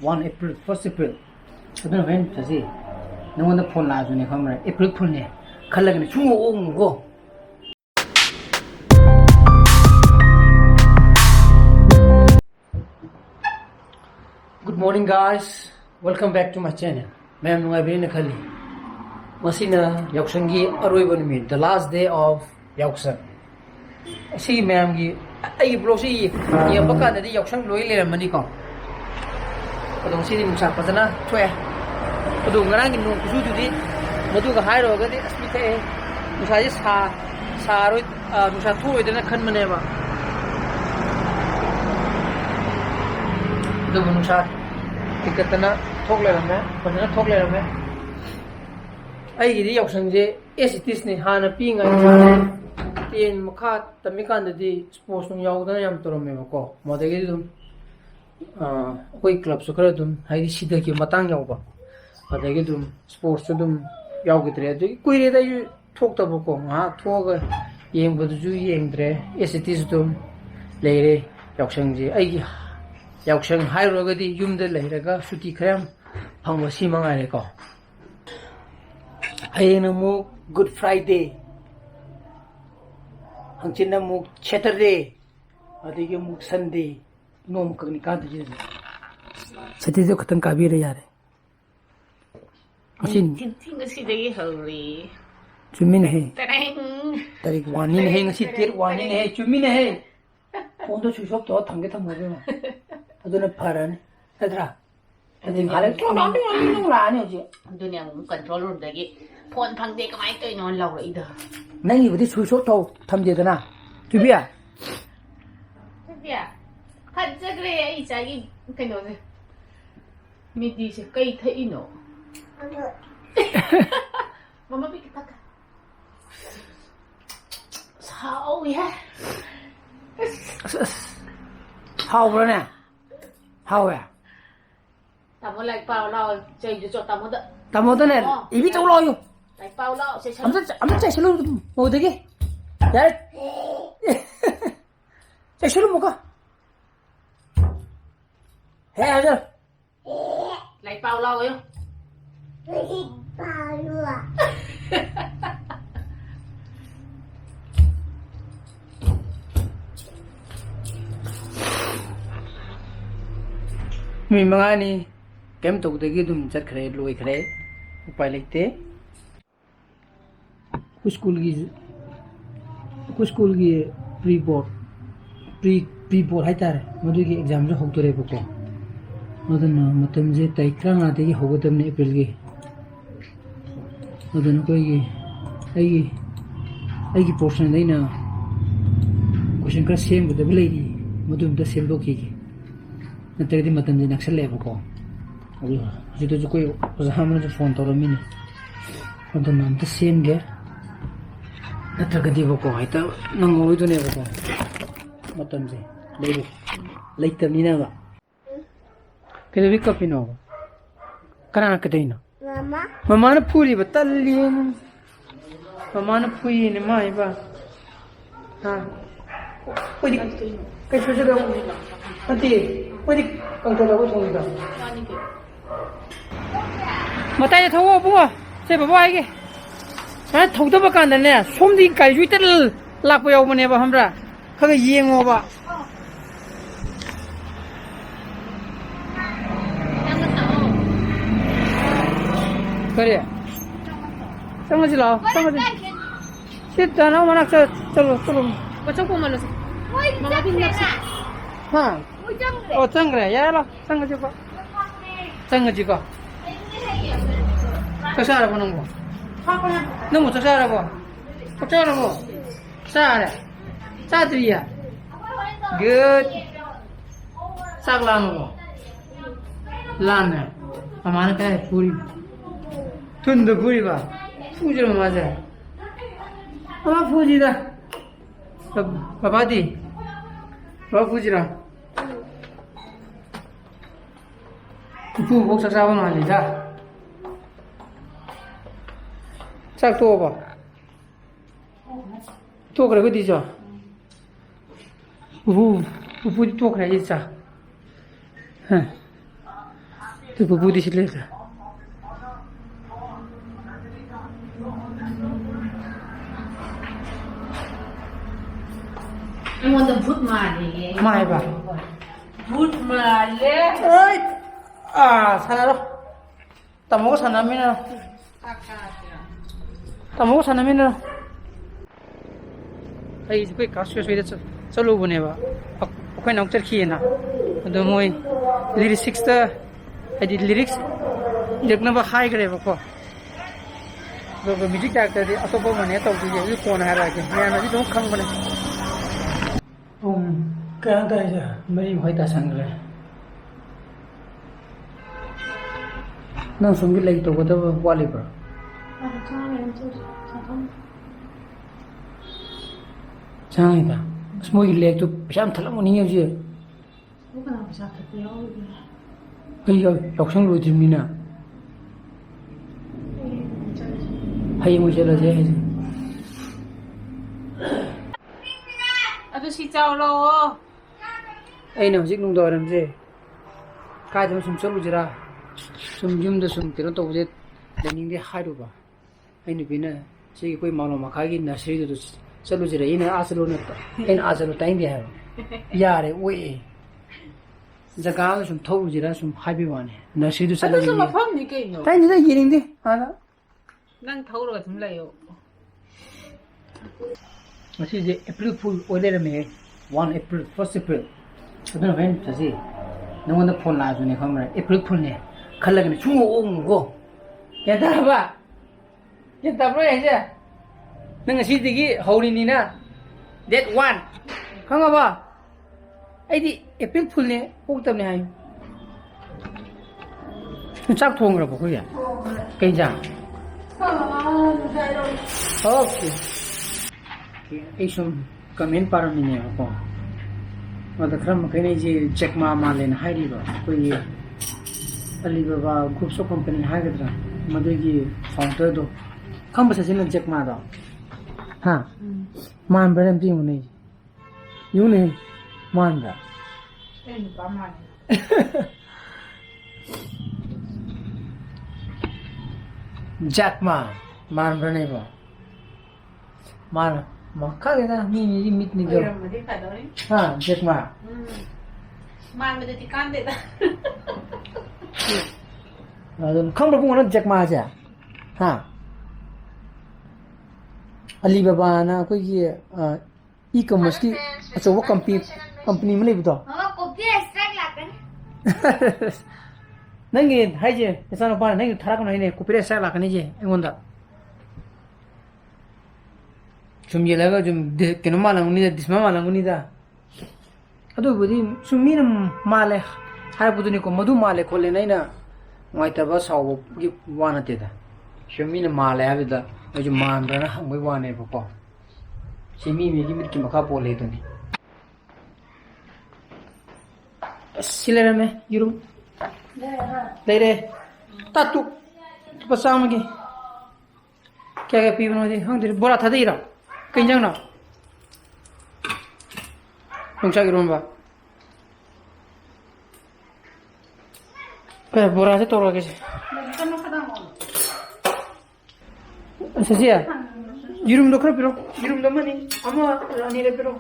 1 April 1st April 그다음 웬 사실 너는 폰 나중에 가면 April 폰에 갈라기는 중국 오는 거 Good morning guys, welcome back to my channel. Ma'am nungay khali. Masina yauksangi aroiba numit, the last day of yauksan. Si ma'am gi ai blog si ya baka na di yauksang loi le mani ko. Padong si nung sa patana thoe. Padong ngarang gi nung kusu du di madu ga hai ro ga di asmi the nung sa ji sa roi nung sa thoi de na khan mane ba. Do nung sa tikatana thok le ram hai padana thok le ram hai. Ai gi di yausang je esitis ni hana pi ngai sa ten makha tamikan di sports nung yaudana yam torome ko modegi dum koi club so kara dum haidi sida ki matang yauba modegi dum sports dum yaugidre du kuire da yu thokta ko nga thoga yeng bu ju yengdre esitis dum leire yausang je ai yausang hairo ga di yum de leire ga suti khayam phangwa si mangai ko ai na mo good friday hangchin na muk Saturday adigi muk Sunday nom kagni ka de Saturday ko tang kabira yare asin ting ngasi dagi hori chumin he tareng tarik wani he ngasi tir wani he chumin he ondo chushop to thamge tham hobe ma aduna pharan adra adin hale to na ni la ni ji dunia mu control room dagi phone phangde kamai toi non law ra ida nangi budi chushop to thamje dana tubiya ya hajjagre ai chagi kaino de midi se kai thai no mama bi kitaka sao ya how bro how ya tamo lại bao lao chơi cho tamo đó tamo đó này ibi cháu lo yo lại bao lao sẽ 아무튼 잘 실로 뭐 되게 야 잘 실로 뭐가 해 하자 lại bao lao rồi mình mang ani kém tục tới cái đùm chất kh래 lùi kh래 upai lekte school gi pre board hai tar madu gi exam jo hok tore boko madana matam je tai krang ate gi hogodam ne april gi madana koi gi ai gi portion dai na question ka sem bu de blai ni madum da sem do ki nanti di matam je naksal le boko adi jitu jo koi zahamna jo phone toro mini madana nam ta sem ge natraga di boko haita nangoi do ne boko matam je leibu leitam ni na ba kede bi kapino kana kedino mama na puri ba tallin mama na puri ne mai ba ha odi kai so da ati odi kang to da ko thong da matai thawo bu se ba ba ge 아 더더바 간다네 솜디 갈주 때를 락고 오면 해봐 함라 그거 이행어 봐 그래 상가지라 상가지 시트나 만학 저로 macam kau malas mama pindah sih 하 짱그래 야라 상가지 봐 상가지 거 그래서 알아보는 거 너무 잘하고 잘해 짜들이야 good 싹 라는 라네 아마는 그냥 뿌리 돈도 뿌리 봐 푸지로 맞아 아마 푸지다 바바디 바 푸지라 푸 복사 잡아 말이자 싹 도와봐. 또 그래, 어디죠? 우부 또 그래, 진짜. 그 부부디 실례다. 먼저 붓 말이. 많이 봐. 붓 말이. 어이, 아, 사나로. 따먹고 사나미나. 따먹고 사나미나. ꯑꯩ ꯑꯩꯈꯣꯏ ꯀꯥꯁꯨ ꯁꯣꯏꯗ ꯆꯠꯂꯨꯕꯅꯦꯕ ꯑꯩꯈꯣꯏꯅ ꯑꯃꯨꯛ ꯆꯠꯈꯤꯌꯦꯅ ꯑꯗꯣ ꯃꯣꯏ ꯂꯤꯔꯤꯛꯁꯇ ꯍꯥꯏꯗꯤ lyrics ꯏꯔꯛꯅꯕ ꯍꯥꯏꯈ꯭ꯔꯦꯕꯀꯣ ꯑꯗꯨꯒ music ꯗꯥꯏꯔꯦꯛꯇꯔꯗꯤ ꯑꯇꯣꯞꯄ ꯑꯃꯅꯦ ꯇꯧꯗꯣꯏꯁꯦ ꯑꯗꯨ ꯀꯣꯟꯅ ꯍꯥꯏꯔꯛꯑꯒꯦ ꯃꯌꯥꯝꯅꯗꯤ ꯑꯗꯨꯝ ꯈꯪꯕꯅꯦ ꯄꯨꯡ ꯀꯌꯥ ꯇꯥꯔꯤꯁꯦ 4:30 ꯇꯥꯁꯟꯈ꯭ꯔꯦ ꯅꯪ ꯁꯣꯝꯒꯤ ꯂꯩ ꯇꯧꯒꯗꯕ ꯋꯥꯠꯂꯤꯕ꯭ꯔꯣ ꯆꯥꯡꯉꯤꯗ ꯑꯁ ꯃꯣꯏꯒꯤ ꯂꯦꯛꯇꯨ ꯄꯩꯁꯥ ꯌꯥꯝ ꯊꯠꯂꯝꯒꯅꯤ ꯍꯧꯖꯤꯛ ꯑꯩ ꯌꯥꯎꯁꯪ ꯂꯣꯏꯗ꯭ꯔꯤꯕꯅꯤꯅ ꯍꯌꯦꯡ ꯑꯣꯏ ꯆꯠꯂꯁꯦ ꯍꯥꯏꯁꯦ ꯑꯗꯨ ꯁꯤ ꯆꯥꯎꯔꯛꯑꯣ ꯑꯩꯅ ꯍꯧꯖꯤꯛ ꯅꯨꯡꯗꯥꯡꯋꯥꯏꯔꯝꯁꯦ ꯀꯥꯏꯗꯅꯣ ꯁꯨꯝ ꯆꯠꯂꯨꯁꯤꯔꯥ ꯁꯨꯝ ꯌꯨꯝꯗ ꯁꯨꯝ ꯀꯩꯅꯣ ꯇꯧꯕꯁꯦ ꯂꯩꯅꯤꯡꯗꯦ ꯍꯥꯏꯔꯨꯕ ꯑꯩ ꯅꯨꯄꯤꯅ ꯁꯤꯒꯤ ꯑꯩꯈꯣꯏ ꯃꯥꯂꯣꯝ ꯃꯈꯥꯒꯤ ꯅꯁꯔꯤꯗꯨꯗ ꯆꯠꯂꯨꯁꯤꯔ ꯑꯩꯅ ꯑꯥ ꯆꯠꯂꯨ ꯇꯥꯏꯅꯗꯦ ꯍꯥꯏꯕ ꯌꯥꯔꯦ ꯑꯣꯏꯑꯦ ꯖꯒꯥ ꯑꯃ ꯁꯨꯝ ꯊꯧꯔꯨꯁꯤꯔ ꯁꯨꯝ ꯍꯥꯏꯕꯒꯤ ꯋꯥꯅꯤ ꯅꯁꯔꯤꯗꯨ ꯆꯠꯂꯒ ꯑꯗꯨꯁꯨ ꯃꯐꯝꯅꯤ ꯀꯩꯅꯣ ꯇꯥꯏꯅꯗ ꯌꯦꯡꯅꯤꯡꯗꯦ ꯑꯥꯗ ꯅꯪ ꯊꯧꯔꯒ ꯑꯗꯨꯝ ꯂꯩꯌꯣ ꯉꯁꯤꯁꯦ ꯑꯦꯄ꯭ꯔꯤꯜ ꯐꯨꯜ ꯑꯣꯏ ꯂꯩꯔꯝꯃꯦ 1 ꯑꯦꯄ꯭ꯔꯤꯜ 1 ꯑꯦꯄ꯭ꯔꯤल ꯑꯗꯨꯅ ꯍꯣꯔꯦꯟ ꯆꯠꯁꯤ ꯅꯉꯣꯟꯗ ꯐꯣꯟ ꯂꯥꯛꯑꯁꯨꯅꯦ ꯈꯪꯕ꯭ꯔꯥ ꯑꯦꯄ꯭ꯔꯤꯜ ꯐꯨꯜꯅꯦ ꯈꯜꯂꯒꯅꯦ ꯁꯨꯡꯑꯣ ꯑꯣꯡꯉꯨꯀꯣ ꯒ꯭ꯌꯥꯟ ꯇꯥꯔꯕ ꯒ꯭ꯌꯥꯟ ꯇꯥꯕ꯭ꯔꯣ ꯍꯥꯏꯁꯦ ꯅꯪ ꯉꯁꯤꯗꯒꯤ ꯍꯧꯔꯤꯅꯤꯅ ꯗꯦꯠ 1 ꯈꯪꯉꯕ ꯑꯩꯗꯤ ꯑꯦꯄ꯭ꯔꯤꯜ ꯐꯨꯜꯅꯦ ꯑꯣꯛꯇꯕꯅꯦ ꯍꯥꯏꯌꯨ ꯆꯥꯛ ꯊꯣꯡꯈ꯭ꯔꯕꯣ ꯑꯩꯈꯣꯏꯒꯤ ꯀꯩ ꯏꯟꯖꯥꯡ ꯑꯣꯀꯦ ꯑꯩ ꯁꯨꯝ ꯀꯃꯦꯟ ꯄꯥꯔꯝꯃꯤꯅꯦꯕꯀꯣ ꯑꯗ ꯈꯔ ꯃꯈꯩꯅ ꯑꯩꯁꯦ ꯖꯦꯛꯃꯥ ꯃꯥꯜꯂꯦꯅ ꯍꯥꯏꯔꯤꯕ ꯑꯩꯈꯣꯏꯒꯤ ꯑꯂꯤꯕꯥꯕꯥ ꯒ꯭ꯔꯨꯞꯁ ꯑꯣꯐ ꯀꯝꯄꯅꯤ ꯍꯥꯏꯒꯗ꯭ꯔꯥ ꯃꯗꯨꯒꯤ ꯐꯥꯎꯟꯗꯔꯗꯣ ꯈꯪꯕ ꯆꯠꯁꯤꯅ ꯖꯦꯛꯃꯥꯗꯣ ꯍꯥ ꯃꯥꯟꯕ꯭ꯔꯥ ꯑꯝꯇ ꯌꯦꯡꯉꯨꯅꯦ ꯌꯦꯡꯉꯨꯅꯦ ꯃꯥꯟꯕ꯭ꯔꯥ ꯑꯩ ꯅꯨꯄꯥ ꯃꯥꯜꯂꯦ ꯖꯦꯛꯃꯥ ꯃꯥꯟꯕ꯭ꯔꯅꯦꯕꯣ ꯃꯥꯅ ꯈꯪꯗꯦꯗ ꯃꯤꯒꯤ ꯃꯤꯠꯅꯤꯗꯣ ꯑꯣꯏꯔꯝꯃꯗꯤ ꯐꯗꯧꯅꯤ ꯍꯥ ꯖꯦꯛꯃꯥ ꯃꯥꯟꯕꯗꯗꯤ ꯀꯥꯟꯗꯦꯗ ꯑꯗꯨꯝ ꯈꯪꯕ꯭ꯔ ꯄꯨꯡ ꯅꯪ ꯖꯦꯛꯃꯥꯁꯦ ꯍꯥ ꯑꯂꯤꯕꯥꯕꯥꯅ ꯑꯩꯈꯣꯏꯒꯤ ꯏ ꯀꯃꯔꯁꯀꯤ ꯑꯆꯧꯕ ꯀꯝꯄꯅꯤ ꯑꯃ ꯂꯩꯕꯗꯣ ꯅꯪꯒꯤ ꯍꯥꯏꯁꯦ ꯏꯆꯥꯅꯨꯄꯥꯅ ꯅꯪꯒꯤ ꯊꯥꯔꯛꯀꯅꯨ ꯍꯥꯏꯅꯦ ꯀꯣꯄꯤꯔꯥꯏꯠ ꯁ꯭ꯇ꯭ꯔꯥꯏꯛ ꯂꯥꯛꯀꯅꯤꯁꯦ ꯑꯩꯉꯣꯟꯗ ꯁꯨꯝ ꯌꯦꯜꯂꯒ ꯁꯨꯝ ꯀꯩꯅꯣ ꯃꯥꯜꯂꯝꯒꯅꯤꯗ ꯗꯤꯁꯃꯥ ꯃꯥꯜꯂꯝꯒꯅꯤꯗ ꯑꯗꯨꯕꯨꯗꯤ ꯁꯨꯝ ꯃꯤꯅ ꯃꯥꯜꯂꯦ ꯍꯥꯏꯔꯛꯄꯗꯨꯅꯤꯀꯣ ꯃꯗꯨ ꯃꯥꯜꯂꯦ ꯈꯣꯠꯂꯦꯅ ꯑꯩꯅ ꯅꯨꯡꯉꯥꯏꯇꯕ ꯁꯥꯎꯕꯒꯤ ꯋꯥ ꯅꯠꯇꯦꯗ ꯁꯨꯝ ꯃꯤꯅ ꯃꯥꯜꯂꯦ ꯍꯥꯏꯕꯗꯨꯗ ꯑꯩꯁꯨ ꯃꯥꯟꯕ꯭ꯔꯅ ꯍꯪꯕꯒꯤ ꯋꯥꯅꯦꯕꯀꯣ ꯁꯤ ꯃꯤꯒꯤ ꯃꯤꯠꯀꯤ ꯃꯈꯥ ꯄꯣꯜꯂꯦ ꯑꯗꯨꯅꯤ ꯑꯁ ꯁꯤ ꯂꯩꯔꯝꯃꯦ ꯌꯦꯔꯨꯝ ꯂꯩꯔꯦ ꯇꯥꯇꯨꯛ ꯂꯨꯄꯥ 100ꯒꯤ ꯀꯌꯥ ꯄꯤꯕꯅꯣꯗꯤ ꯈꯪꯗꯦ ꯕꯣꯔꯥ ꯊꯥꯗꯩꯔꯣ ꯀꯩ ꯏꯟꯖꯥꯡꯅꯣ ꯌꯣꯡꯆꯥꯛ ꯏꯔꯣꯟꯕ ꯕꯣꯔꯥꯁꯦ ꯇꯧꯔꯒꯦꯁꯦ ꯁꯤꯁꯦ ꯌꯦꯔꯨꯝꯗꯣ ꯈꯔ ꯄꯤꯔꯣ ꯌꯦꯔꯨꯝꯗꯣ ꯑꯃ ꯑꯅꯤꯔ ꯄꯤꯔꯣ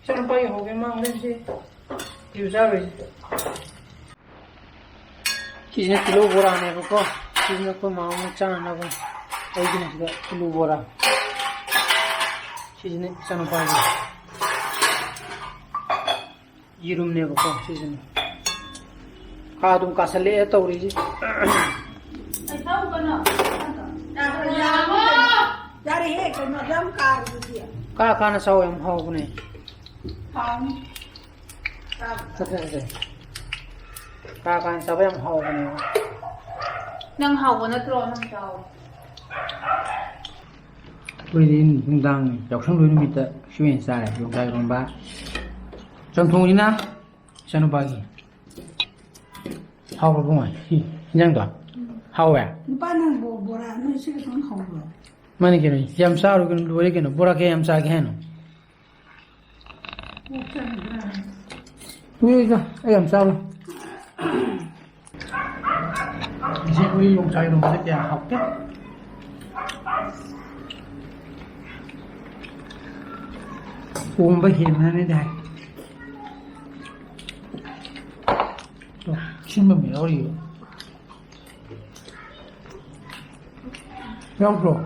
ꯏꯆꯥꯅꯨꯄꯥꯒꯤ ꯍꯧꯒꯦ ꯃꯥ ꯍꯣꯔꯦꯟꯁꯦ ꯏꯕ ꯆꯥꯔꯣꯏꯁꯦ ꯁꯤꯁꯤꯅ ꯀꯤꯂꯣ ꯕꯣꯔꯥꯅꯦꯕꯀꯣ ꯁꯤꯁꯤꯅ ꯑꯩꯈꯣꯏ ꯃꯥꯃꯨꯛ ꯆꯥꯅꯅꯕ ꯑꯩꯒꯤꯅ ꯁꯤꯗ ꯀꯤꯂꯣ ꯕꯣꯔꯥ ꯁꯤꯁꯤꯅ ꯏꯆꯥꯅꯨꯄꯥꯒꯤ ꯌꯦꯔꯨꯝꯅꯦꯕꯀꯣ ꯁꯤꯁꯤꯅ ꯑꯗꯨꯝ ꯀꯥꯁꯜꯂꯛꯑꯦ ꯇꯧꯔꯤꯁꯤ ꯀꯥꯅ ꯆꯥꯎ ꯌꯥꯝ ꯍꯥꯎꯕꯅꯦ ꯀꯥꯅ ꯆꯥꯕ ꯌꯥꯝ ꯍꯥꯎꯕꯅꯦ ꯅꯪ ꯍꯥꯎꯕ ꯅꯠꯇ꯭ꯔꯣ ꯅꯪ ꯆꯥꯎ ꯑꯩꯈꯣꯏꯗꯤ ꯅꯨꯡꯗꯥꯡ ꯌꯥꯎꯁꯪ ꯂꯣꯏ ꯅꯨꯃꯤꯠꯇ ꯁꯨꯃꯥꯏꯅ ꯆꯥꯔꯦ ꯌꯣꯡꯆꯥꯛ ꯏꯔꯣꯟꯕ ꯆꯝꯊꯣꯡꯁꯤꯅ ꯏꯆꯥꯅꯨꯄꯥꯒꯤ ꯍꯥꯎꯕ ꯕꯨꯡꯉꯣ ꯏꯟꯖꯥꯡꯗꯣ ꯍꯥꯎꯋꯦ 누가 는 뭐라 하는 식이 좀 하고 ꯃꯥꯅꯤ ꯀꯩꯅꯣ ꯌꯥꯝ ꯆꯥꯔꯨ ꯀꯩꯅꯣ ꯂꯣꯏꯔꯦ ꯀꯩꯅꯣ ꯕꯣꯔꯥ ꯀꯌꯥ ꯌꯥꯝ ꯆꯥꯒꯦ ꯍꯥꯏꯅꯣ ꯑꯩ ꯌꯥꯝ ꯆꯥꯔꯣ 이제 우리 용자기 놓으면 그냥 할게. 공부 힘나는 날. 또 신문이 어리. 명pro.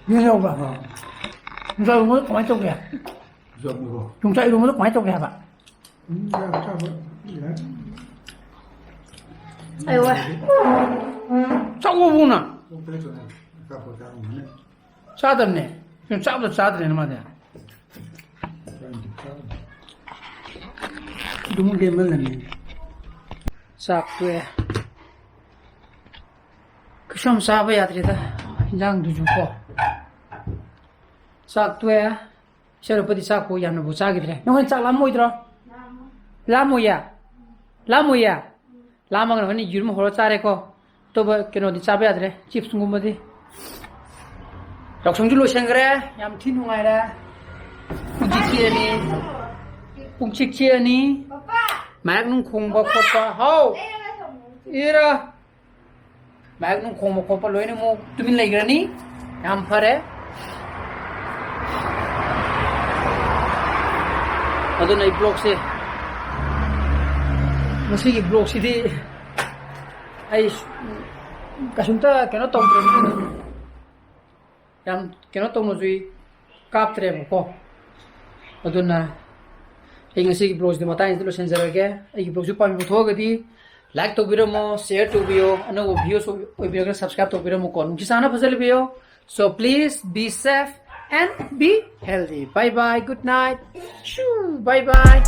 Nhiều bà. Rồi mới có mấy chục kìa. Rộng rồi. Chúng chạy luôn mới có mấy chục kìa bà. Sao vậy? Đấy. Ây ơi. Sao cô buông nè? Không thấy chỗ này. Gặp ở trong này. Sao tầm này? Chúng sao được sao này mà thế? Đúng đêm mới lần này. Sạc quê. Cứ xong sao bây giờ thì ta giang đủ chung co. Sạc quê. Sao được sạc cô yam nó bù sạc cái này? Nhưng mà sạc làm mồi đó. Làm mồi à? Làm mồi à? Làm mà cái này dùm hồ sạc đấy co. Tôi bảo cái nó đi sạc bây giờ thì chips ngủ mà đi. Đọc xong chú lôi sang cái yam thiên hùng ai ra. Pung chik chia ni. Mag nung khung ba khot pa. How? Ira. Mag nung khung ba khot pa loy ni mo tumin lai grani. Yam phare. Ado nai blog se. Masi ki blog si di. Ai kasunta kena tong tre. Yam kena tong no zui kap tre mo ko. Ado na Inga si blog di mata ini sensor lagi. Igi blog supaya mikro gadi like to video mo, share to video, ano video so video subscribe to video mo kon. Kisana pasal video. So please be safe and be healthy. Bye bye. Good night. Shoo. Bye bye.